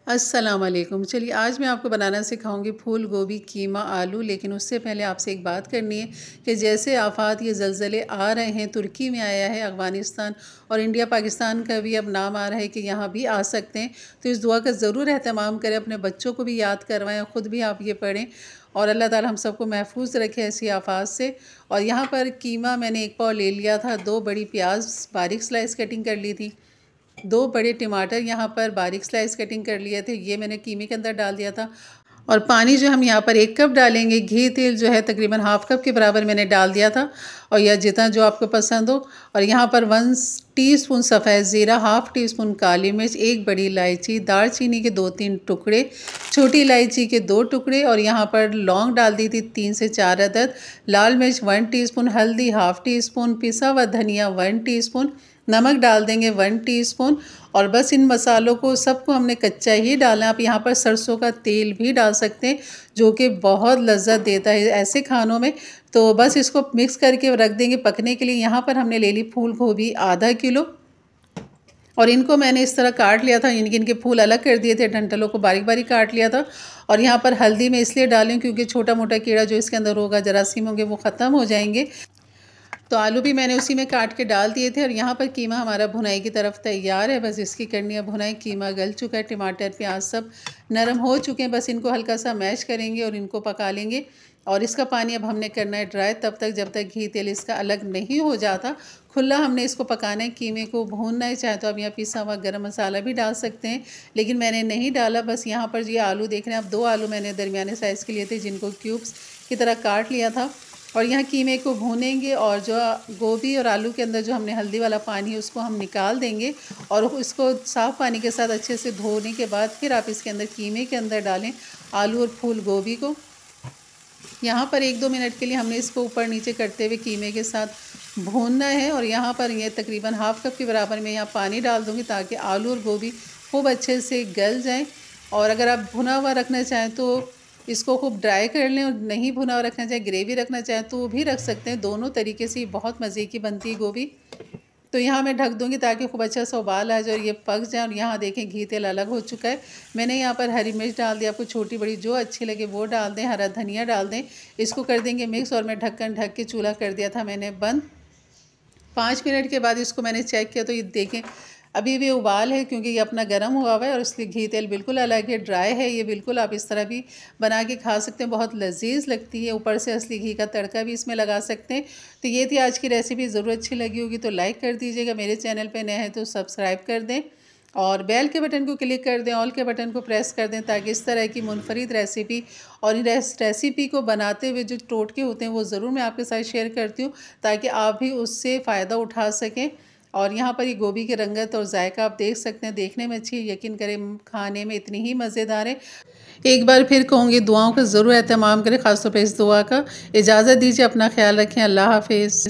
अस्सलाम वालेकुम। चलिए आज मैं आपको बनाना सिखाऊंगी फूल गोभी कीमा आलू। लेकिन उससे पहले आपसे एक बात करनी है कि जैसे आफात ये ज़लज़ले आ रहे हैं, तुर्की में आया है, अफ़गानिस्तान और इंडिया पाकिस्तान का भी अब नाम आ रहा है कि यहाँ भी आ सकते हैं। तो इस दुआ का ज़रूर एहतमाम करें, अपने बच्चों को भी याद करवाएं और ख़ुद भी आप ये पढ़ें और अल्लाह ताला हम सबको महफूज रखे ऐसी आफात से। और यहाँ पर कीमा मैंने 1 पाव ले लिया था, 2 बड़ी प्याज बारीक स्लाइस कटिंग कर ली थी, 2 बड़े टमाटर यहाँ पर बारीक स्लाइस कटिंग कर लिए थे, ये मैंने कीमे के अंदर डाल दिया था। और पानी जो हम यहाँ पर 1 कप डालेंगे, घी तेल जो है तकरीबन ½ कप के बराबर मैंने डाल दिया था, और या जितना जो आपको पसंद हो। और यहाँ पर 1 टीस्पून सफ़ेद ज़ीरा, ½ टीस्पून काली मिर्च, 1 बड़ी इलायची, दालचीनी के 2-3 टुकड़े, छोटी इलायची के 2 टुकड़े, और यहाँ पर लौंग डाल दी थी 3 से 4 अदद, लाल मिर्च 1 टीस्पून, हल्दी ½ टीस्पून, पिसा हुआ धनिया 1 टीस्पून, नमक डाल देंगे 1 टीस्पून। और बस इन मसालों को सबको हमने कच्चा ही डालना है। आप यहाँ पर सरसों का तेल भी डाल सकते हैं जो कि बहुत लज्जत देता है ऐसे खानों में। तो बस इसको मिक्स करके रख देंगे पकने के लिए। यहाँ पर हमने ले ली फूल गोभी आधा किलो, और इनको मैंने इस तरह काट लिया था, इनके फूल अलग कर दिए थे, डंठलों को बारीक बारीक काट लिया था। और यहाँ पर हल्दी मैं इसलिए डालूँ क्योंकि छोटा मोटा कीड़ा जो इसके अंदर होगा, जरासीम होंगे, वो ख़त्म हो जाएंगे। तो आलू भी मैंने उसी में काट के डाल दिए थे। और यहाँ पर कीमा हमारा भुनाई की तरफ तैयार है, बस इसकी करनी है भुनाई। कीमा गल चुका है, टमाटर प्याज सब नरम हो चुके हैं, बस इनको हल्का सा मैश करेंगे और इनको पका लेंगे। और इसका पानी अब हमने करना है ड्राई तब तक जब तक घी तेल इसका अलग नहीं हो जाता। खुला हमने इसको पकाना है, कीमे को भूनना है। चाहे तो आप यहाँ पिसा हुआ गरम मसाला भी डाल सकते हैं, लेकिन मैंने नहीं डाला। बस यहाँ पर ये आलू देख रहे हैं आप, 2 आलू मैंने दरमियाने साइज़ के लिए थे, जिनको क्यूब्स की तरह काट लिया था। और यहाँ कीमे को भूनेंगे, और जो गोभी और आलू के अंदर जो हमने हल्दी वाला पानी है उसको हम निकाल देंगे। और इसको साफ़ पानी के साथ अच्छे से धोने के बाद फिर आप इसके अंदर कीमे के अंदर डालें आलू और फूल गोभी को। यहाँ पर 1-2 मिनट के लिए हमने इसको ऊपर नीचे करते हुए कीमे के साथ भूनना है। और यहाँ पर ये तकरीबन ½ कप के बराबर में यहाँ पानी डाल दूँगी ताकि आलू और गोभी खूब अच्छे से गल जाएँ। और अगर आप भुना हुआ रखना चाहें तो इसको खूब ड्राई कर लें, और नहीं भुना हुआ रखना चाहें, ग्रेवी रखना चाहें तो वो भी रख सकते हैं। दोनों तरीके से बहुत मज़े की बनती है गोभी। तो यहाँ मैं ढक दूँगी ताकि खूब अच्छा सा उबाल आ जाए और ये पक जाए। और यहाँ देखें घी तेल अलग हो चुका है। मैंने यहाँ पर हरी मिर्च डाल दी, आपको छोटी बड़ी जो अच्छी लगे वो डाल दें, हरा धनिया डाल दें। इसको कर देंगे मिक्स, और मैं ढक्कन ढक के चूल्हा कर दिया था मैंने बंद। 5 मिनट के बाद इसको मैंने चेक किया तो ये देखें अभी भी उबाल है, क्योंकि ये अपना गर्म हुआ हुआ है और इसलिए घी तेल बिल्कुल अलग है, ड्राई है ये बिल्कुल। आप इस तरह भी बना के खा सकते हैं, बहुत लजीज लगती है। ऊपर से असली घी का तड़का भी इसमें लगा सकते हैं। तो ये थी आज की रेसिपी। ज़रूर अच्छी लगी होगी तो लाइक कर दीजिएगा, मेरे चैनल पर नए हैं तो सब्सक्राइब कर दें, और बेल के बटन को क्लिक कर दें, ऑल के बटन को प्रेस कर दें, ताकि इस तरह की मुनफरिद रेसिपी और इस रेसिपी को बनाते हुए जो टोटके होते हैं वो ज़रूर मैं आपके साथ शेयर करती हूँ, ताकि आप भी उससे फ़ायदा उठा सकें। और यहाँ पर ये गोभी की रंगत और जायका आप देख सकते हैं, देखने में अच्छी, यकीन करें खाने में इतनी ही मज़ेदार है। एक बार फिर कहूँगी दुआओं का ज़रूर एहतमाम करें, ख़ासतौर पर इस दुआ का। इजाज़त दीजिए, अपना ख्याल रखें, अल्लाह हाफिज़।